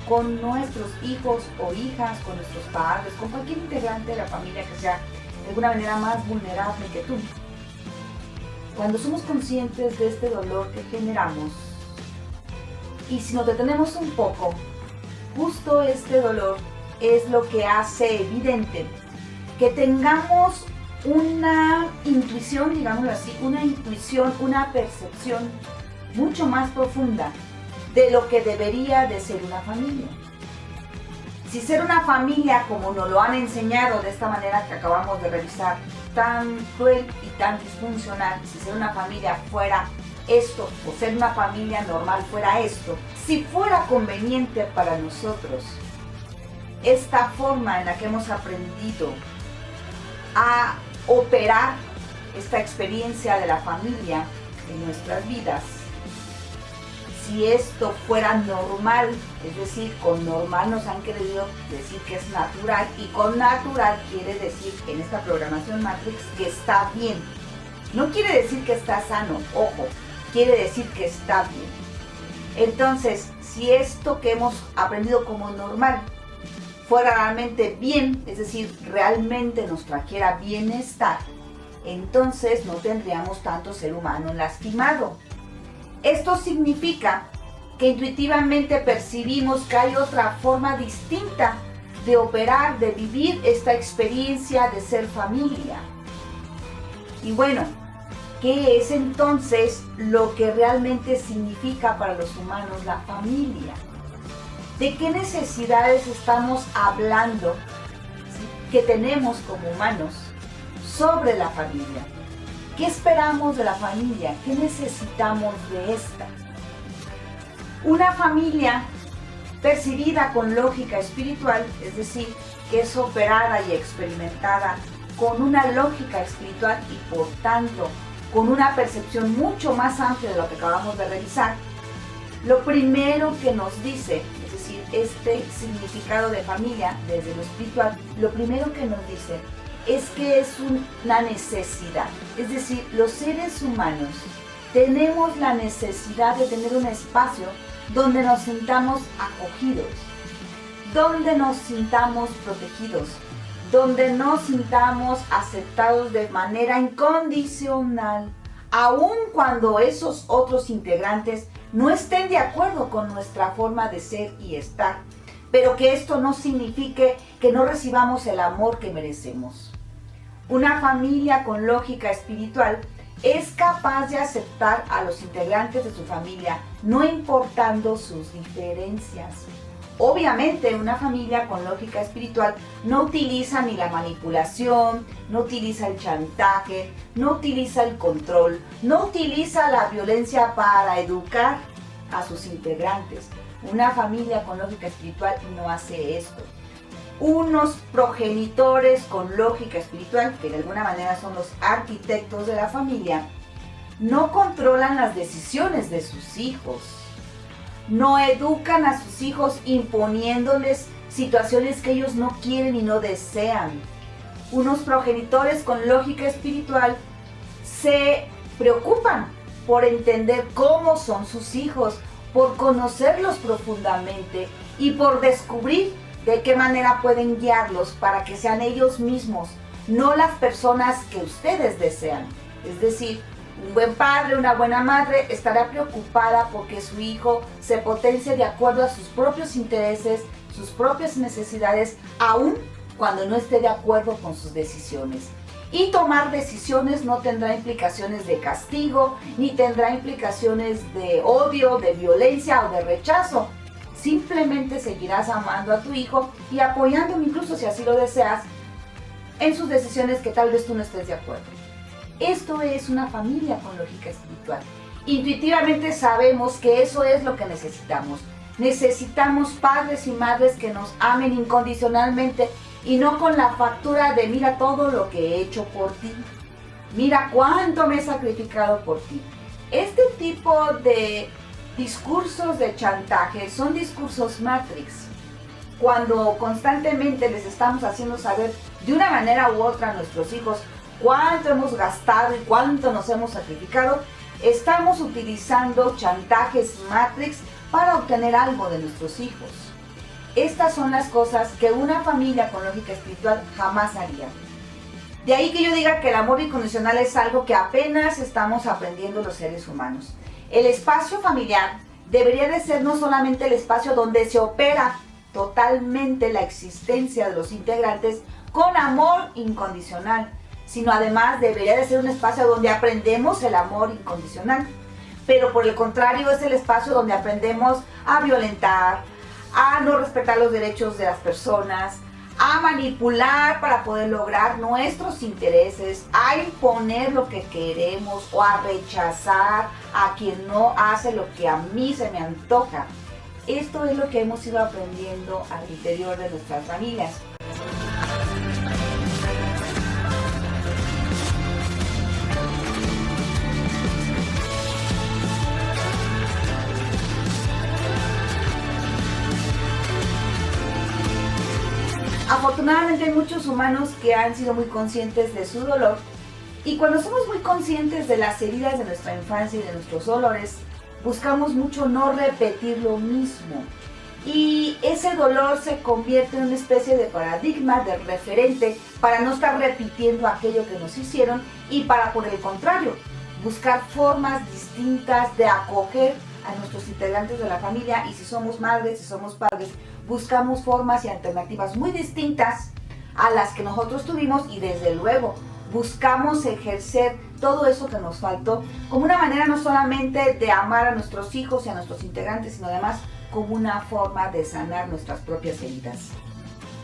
con nuestros hijos o hijas, con nuestros padres, con cualquier integrante de la familia que sea de alguna manera más vulnerable que tú. Cuando somos conscientes de este dolor que generamos, y si nos detenemos un poco, justo este dolor es lo que hace evidente que tengamos una intuición, digámoslo así, una percepción mucho más profunda de lo que debería de ser una familia. Si ser una familia, como nos lo han enseñado de esta manera que acabamos de revisar, tan cruel y tan disfuncional, si ser una familia fuera esto, o ser una familia normal fuera esto, si fuera conveniente para nosotros, esta forma en la que hemos aprendido a operar esta experiencia de la familia en nuestras vidas, si esto fuera normal, es decir, con normal nos han querido decir que es natural, y con natural quiere decir en esta programación Matrix que está bien. No quiere decir que está sano, ojo, quiere decir que está bien. Entonces, si esto que hemos aprendido como normal fuera realmente bien, es decir, realmente nos trajera bienestar, entonces no tendríamos tanto ser humano lastimado. Esto significa que intuitivamente percibimos que hay otra forma distinta de operar, de vivir esta experiencia de ser familia. Y bueno, ¿qué es entonces lo que realmente significa para los humanos la familia? ¿De qué necesidades estamos hablando que tenemos como humanos sobre la familia? ¿Qué esperamos de la familia? ¿Qué necesitamos de esta? Una familia percibida con lógica espiritual, es decir, que es operada y experimentada con una lógica espiritual y por tanto con una percepción mucho más amplia de lo que acabamos de revisar, lo primero que nos dice, es decir, este significado de familia desde lo espiritual, lo primero que nos dice es que es una necesidad. Es decir, los seres humanos tenemos la necesidad de tener un espacio donde nos sintamos acogidos, donde nos sintamos protegidos, donde nos sintamos aceptados de manera incondicional, aun cuando esos otros integrantes no estén de acuerdo con nuestra forma de ser y estar, pero que esto no signifique que no recibamos el amor que merecemos. Una familia con lógica espiritual es capaz de aceptar a los integrantes de su familia, no importando sus diferencias. Obviamente, una familia con lógica espiritual no utiliza ni la manipulación, no utiliza el chantaje, no utiliza el control, no utiliza la violencia para educar a sus integrantes. Una familia con lógica espiritual no hace esto. Unos progenitores con lógica espiritual, que de alguna manera son los arquitectos de la familia, no controlan las decisiones de sus hijos. No educan a sus hijos imponiéndoles situaciones que ellos no quieren y no desean. Unos progenitores con lógica espiritual se preocupan por entender cómo son sus hijos, por conocerlos profundamente y por descubrir de qué manera pueden guiarlos para que sean ellos mismos, no las personas que ustedes desean. Es decir, un buen padre, una buena madre estará preocupada porque su hijo se potencie de acuerdo a sus propios intereses, sus propias necesidades, aun cuando no esté de acuerdo con sus decisiones. Y tomar decisiones no tendrá implicaciones de castigo, ni tendrá implicaciones de odio, de violencia o de rechazo. Simplemente seguirás amando a tu hijo y apoyándolo, incluso si así lo deseas, en sus decisiones que tal vez tú no estés de acuerdo. Esto es una familia con lógica espiritual. Intuitivamente sabemos que eso es lo que necesitamos. Necesitamos padres y madres que nos amen incondicionalmente y no con la factura de mira todo lo que he hecho por ti. Mira cuánto me he sacrificado por ti. Este tipo de discursos de chantaje son discursos Matrix. Cuando constantemente les estamos haciendo saber de una manera u otra a nuestros hijos cuánto hemos gastado y cuánto nos hemos sacrificado, estamos utilizando chantajes Matrix para obtener algo de nuestros hijos. Estas son las cosas que una familia con lógica espiritual jamás haría. De ahí que yo diga que el amor incondicional es algo que apenas estamos aprendiendo los seres humanos. El espacio familiar debería de ser no solamente el espacio donde se opera totalmente la existencia de los integrantes con amor incondicional, sino además debería de ser un espacio donde aprendemos el amor incondicional. Pero por el contrario es el espacio donde aprendemos a violentar, a no respetar los derechos de las personas, a manipular para poder lograr nuestros intereses, a imponer lo que queremos o a rechazar a quien no hace lo que a mí se me antoja. Esto es lo que hemos ido aprendiendo al interior de nuestras familias. Afortunadamente hay muchos humanos que han sido muy conscientes de su dolor, y cuando somos muy conscientes de las heridas de nuestra infancia y de nuestros dolores, buscamos mucho no repetir lo mismo. Y ese dolor se convierte en una especie de paradigma, de referente, para no estar repitiendo aquello que nos hicieron y para, por el contrario, buscar formas distintas de acoger a nuestros integrantes de la familia. Y si somos madres, si somos padres, buscamos formas y alternativas muy distintas a las que nosotros tuvimos, y desde luego buscamos ejercer todo eso que nos faltó como una manera no solamente de amar a nuestros hijos y a nuestros integrantes, sino además como una forma de sanar nuestras propias heridas.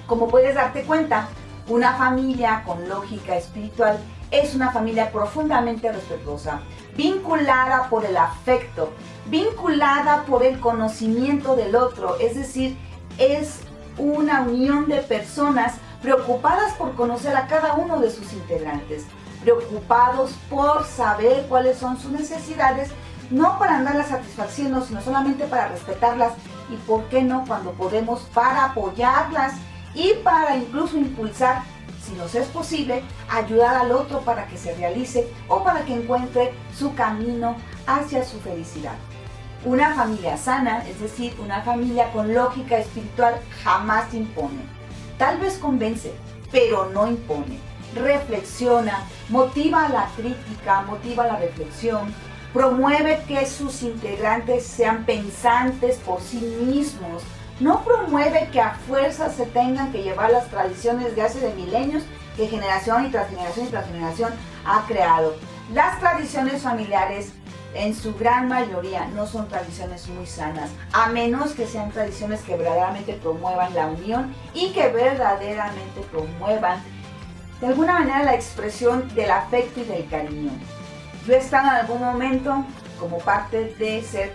Como puedes darte cuenta, una familia con lógica espiritual es una familia profundamente respetuosa, vinculada por el afecto, vinculada por el conocimiento del otro, es decir, es una unión de personas preocupadas por conocer a cada uno de sus integrantes, preocupados por saber cuáles son sus necesidades, no para andarlas satisfaciendo, sino solamente para respetarlas, y por qué no, cuando podemos, para apoyarlas y para incluso impulsar, si nos es posible, ayudar al otro para que se realice o para que encuentre su camino hacia su felicidad. Una familia sana, es decir, una familia con lógica espiritual, jamás impone. Tal vez convence, pero no impone. Reflexiona, motiva la crítica, motiva la reflexión, promueve que sus integrantes sean pensantes por sí mismos, no promueve que a fuerza se tengan que llevar las tradiciones de hace de milenios que generación y tras generación y tras generación ha creado. Las tradiciones familiares, en su gran mayoría, no son tradiciones muy sanas, a menos que sean tradiciones que verdaderamente promuevan la unión y que verdaderamente promuevan de alguna manera la expresión del afecto y del cariño. Yo he estado en algún momento como parte de ser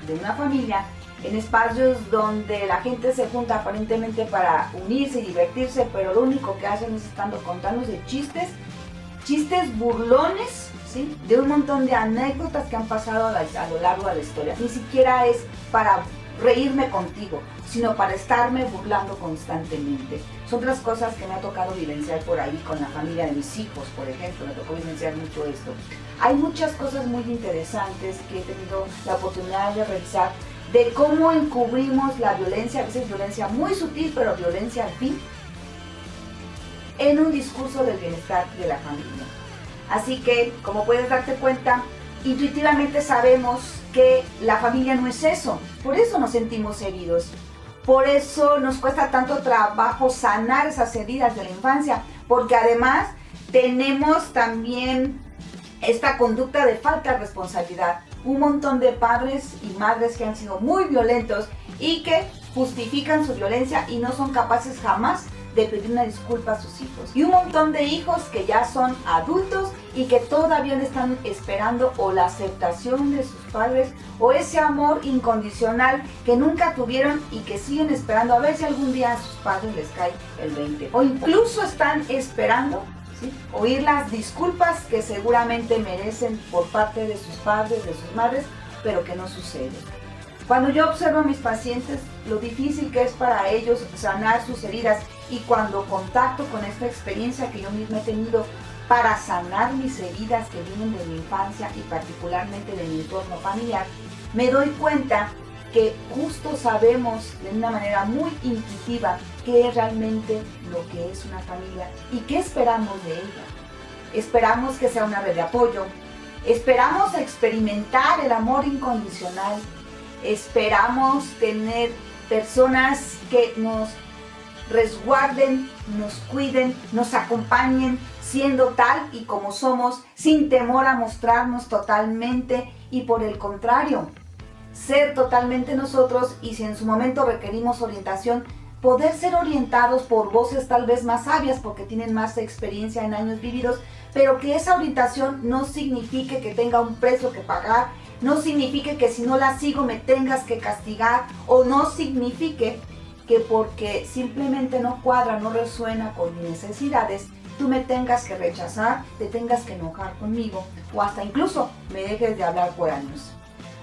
de una familia en espacios donde la gente se junta aparentemente para unirse y divertirse, pero lo único que hacen es estando contándose chistes burlones, ¿sí?, de un montón de anécdotas que han pasado a lo largo de la historia. Ni siquiera es para reírme contigo, sino para estarme burlando constantemente. Son otras cosas que me ha tocado vivenciar por ahí con la familia de mis hijos, por ejemplo, me tocó vivenciar mucho esto. Hay muchas cosas muy interesantes que he tenido la oportunidad de revisar, de cómo encubrimos la violencia, a veces violencia muy sutil, pero violencia al fin, en un discurso del bienestar de la familia. Así que, como puedes darte cuenta, intuitivamente sabemos que la familia no es eso, por eso nos sentimos heridos, por eso nos cuesta tanto trabajo sanar esas heridas de la infancia, porque además tenemos también esta conducta de falta de responsabilidad. Un montón de padres y madres que han sido muy violentos y que justifican su violencia y no son capaces jamás de pedir una disculpa a sus hijos. Y un montón de hijos que ya son adultos y que todavía están esperando o la aceptación de sus padres o ese amor incondicional que nunca tuvieron y que siguen esperando a ver si algún día a sus padres les cae el 20. O incluso están esperando, ¿sí?, oír las disculpas que seguramente merecen por parte de sus padres, de sus madres, pero que no sucede. Cuando yo observo a mis pacientes, lo difícil que es para ellos sanar sus heridas, y cuando contacto con esta experiencia que yo misma he tenido para sanar mis heridas que vienen de mi infancia y particularmente de mi entorno familiar, me doy cuenta que justo sabemos de una manera muy intuitiva qué es realmente lo que es una familia y qué esperamos de ella. Esperamos que sea una red de apoyo, esperamos experimentar el amor incondicional, esperamos tener personas que nos resguarden, nos cuiden, nos acompañen siendo tal y como somos, sin temor a mostrarnos totalmente, y por el contrario, ser totalmente nosotros, y si en su momento requerimos orientación, poder ser orientados por voces tal vez más sabias porque tienen más experiencia en años vividos, pero que esa orientación no signifique que tenga un precio que pagar no signifique que si no la sigo me tengas que castigar, o no signifique que porque simplemente no cuadra, no resuena con mis necesidades, tú me tengas que rechazar, te tengas que enojar conmigo, o hasta incluso me dejes de hablar por años.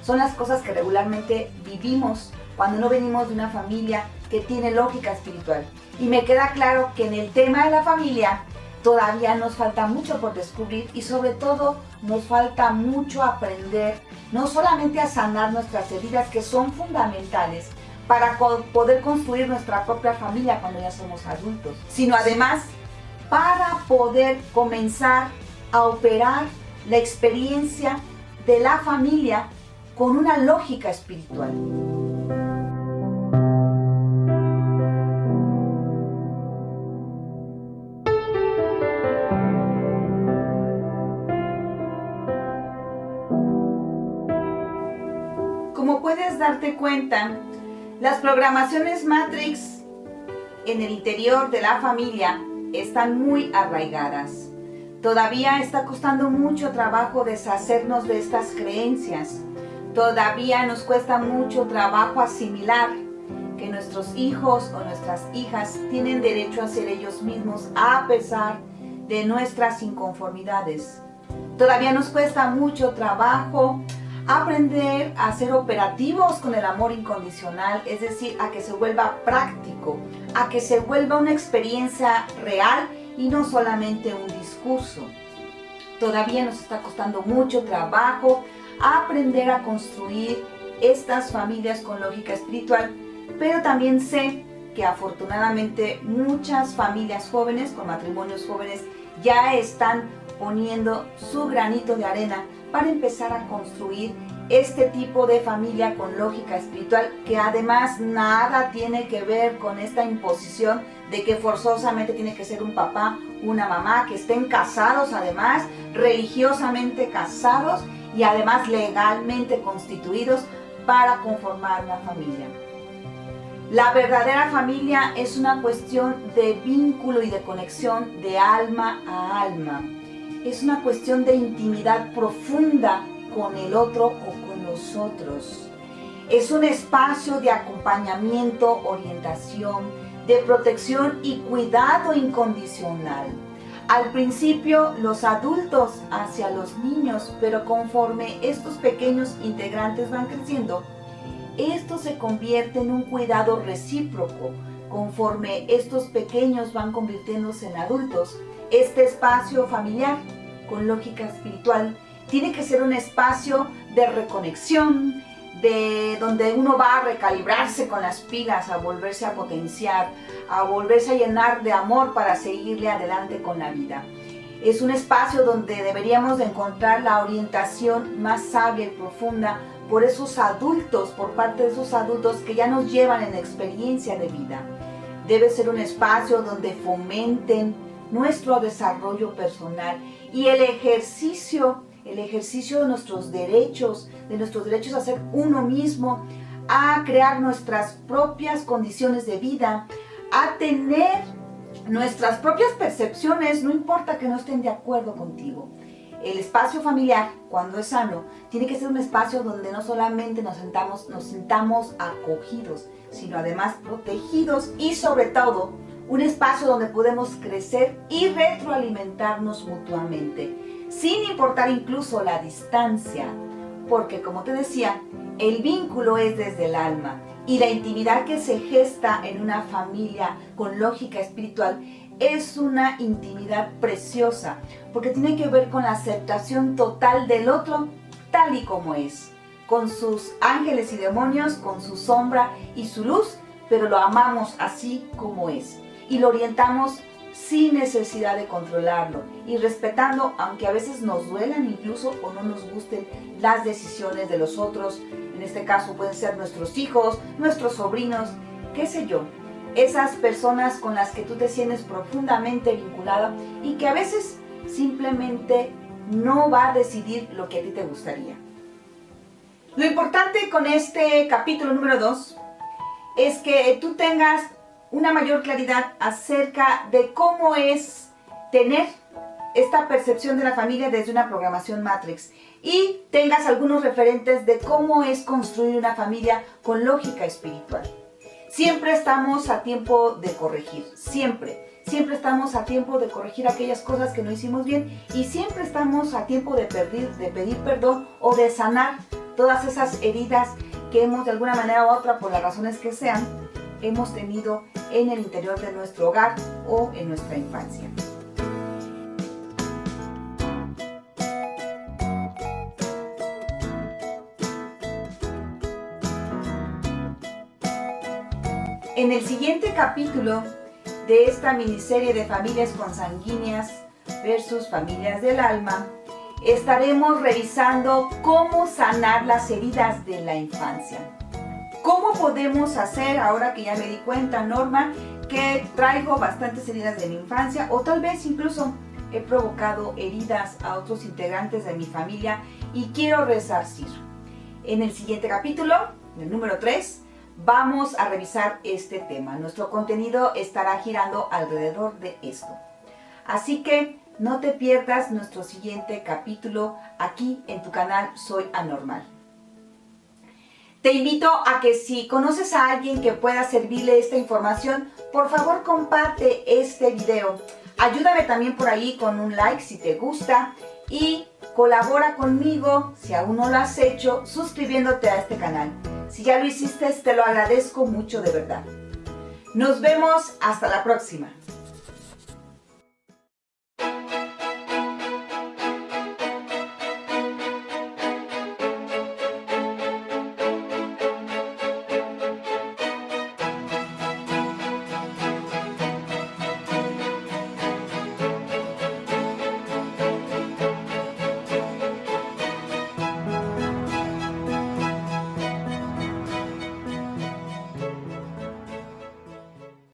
Son las cosas que regularmente vivimos cuando no venimos de una familia que tiene lógica espiritual. Y me queda claro que en el tema de la familia todavía nos falta mucho por descubrir, y sobre todo nos falta mucho aprender, no solamente a sanar nuestras heridas, que son fundamentales para poder construir nuestra propia familia cuando ya somos adultos, sino además para poder comenzar a operar la experiencia de la familia con una lógica espiritual. Como puedes darte cuenta, las programaciones Matrix en el interior de la familia están muy arraigadas. Todavía está costando mucho trabajo deshacernos de estas creencias. Todavía nos cuesta mucho trabajo asimilar que nuestros hijos o nuestras hijas tienen derecho a ser ellos mismos a pesar de nuestras inconformidades. Todavía nos cuesta mucho trabajo aprender a ser operativos con el amor incondicional, es decir, a que se vuelva práctico, a que se vuelva una experiencia real y no solamente un discurso. Todavía nos está costando mucho trabajo aprender a construir estas familias con lógica espiritual, pero también sé que afortunadamente muchas familias jóvenes con matrimonios jóvenes ya están poniendo su granito de arena para empezar a construir este tipo de familia con lógica espiritual, que además nada tiene que ver con esta imposición de que forzosamente tiene que ser un papá, una mamá, que estén casados además, religiosamente casados y además legalmente constituidos para conformar una familia. La verdadera familia es una cuestión de vínculo y de conexión de alma a alma. Es una cuestión de intimidad profunda con el otro o con los otros. Es un espacio de acompañamiento, orientación, de protección y cuidado incondicional. Al principio, los adultos hacia los niños, pero conforme estos pequeños integrantes van creciendo, esto se convierte en un cuidado recíproco. Conforme estos pequeños van convirtiéndose en adultos, este espacio familiar con lógica espiritual tiene que ser un espacio de reconexión, de donde uno va a recalibrarse con las pilas, a volverse a potenciar, a volverse a llenar de amor para seguirle adelante con la vida. Es un espacio donde deberíamos de encontrar la orientación más sabia y profunda por esos adultos, por parte de esos adultos que ya nos llevan en experiencia de vida. Debe ser un espacio donde fomenten nuestro desarrollo personal y el ejercicio de nuestros derechos a ser uno mismo, a crear nuestras propias condiciones de vida, a tener nuestras propias percepciones, no importa que no estén de acuerdo contigo. El espacio familiar, cuando es sano, tiene que ser un espacio donde no solamente nos sintamos acogidos, sino además protegidos, y sobre todo un espacio donde podemos crecer y retroalimentarnos mutuamente, sin importar incluso la distancia, porque como te decía, el vínculo es desde el alma, y la intimidad que se gesta en una familia con lógica espiritual es una intimidad preciosa, porque tiene que ver con la aceptación total del otro tal y como es, con sus ángeles y demonios, con su sombra y su luz, pero lo amamos así como es y lo orientamos sin necesidad de controlarlo y respetando, aunque a veces nos duelan incluso o no nos gusten las decisiones de los otros. En este caso pueden ser nuestros hijos, nuestros sobrinos, qué sé yo, esas personas con las que tú te sientes profundamente vinculado y que a veces simplemente no va a decidir lo que a ti te gustaría. Lo importante con este capítulo número 2 es que tú tengas una mayor claridad acerca de cómo es tener esta percepción de la familia desde una programación Matrix y tengas algunos referentes de cómo es construir una familia con lógica espiritual. Siempre estamos a tiempo de corregir, siempre estamos a tiempo de corregir aquellas cosas que no hicimos bien y siempre estamos a tiempo de pedir perdón o de sanar todas esas heridas que hemos de alguna manera u otra, por las razones que sean, hemos tenido en el interior de nuestro hogar o en nuestra infancia. En el siguiente capítulo de esta miniserie de familias consanguíneas versus familias del alma, estaremos revisando cómo sanar las heridas de la infancia. ¿Cómo podemos hacer, ahora que ya me di cuenta, Norma, que traigo bastantes heridas de mi infancia o tal vez incluso he provocado heridas a otros integrantes de mi familia y quiero resarcir? En el siguiente capítulo, el número 3, vamos a revisar este tema. Nuestro contenido estará girando alrededor de esto. Así que no te pierdas nuestro siguiente capítulo aquí en tu canal Soy Anormal. Te invito a que si conoces a alguien que pueda servirle esta información, por favor comparte este video. Ayúdame también por ahí con un like si te gusta y colabora conmigo, si aún no lo has hecho, suscribiéndote a este canal. Si ya lo hiciste, te lo agradezco mucho de verdad. Nos vemos hasta la próxima.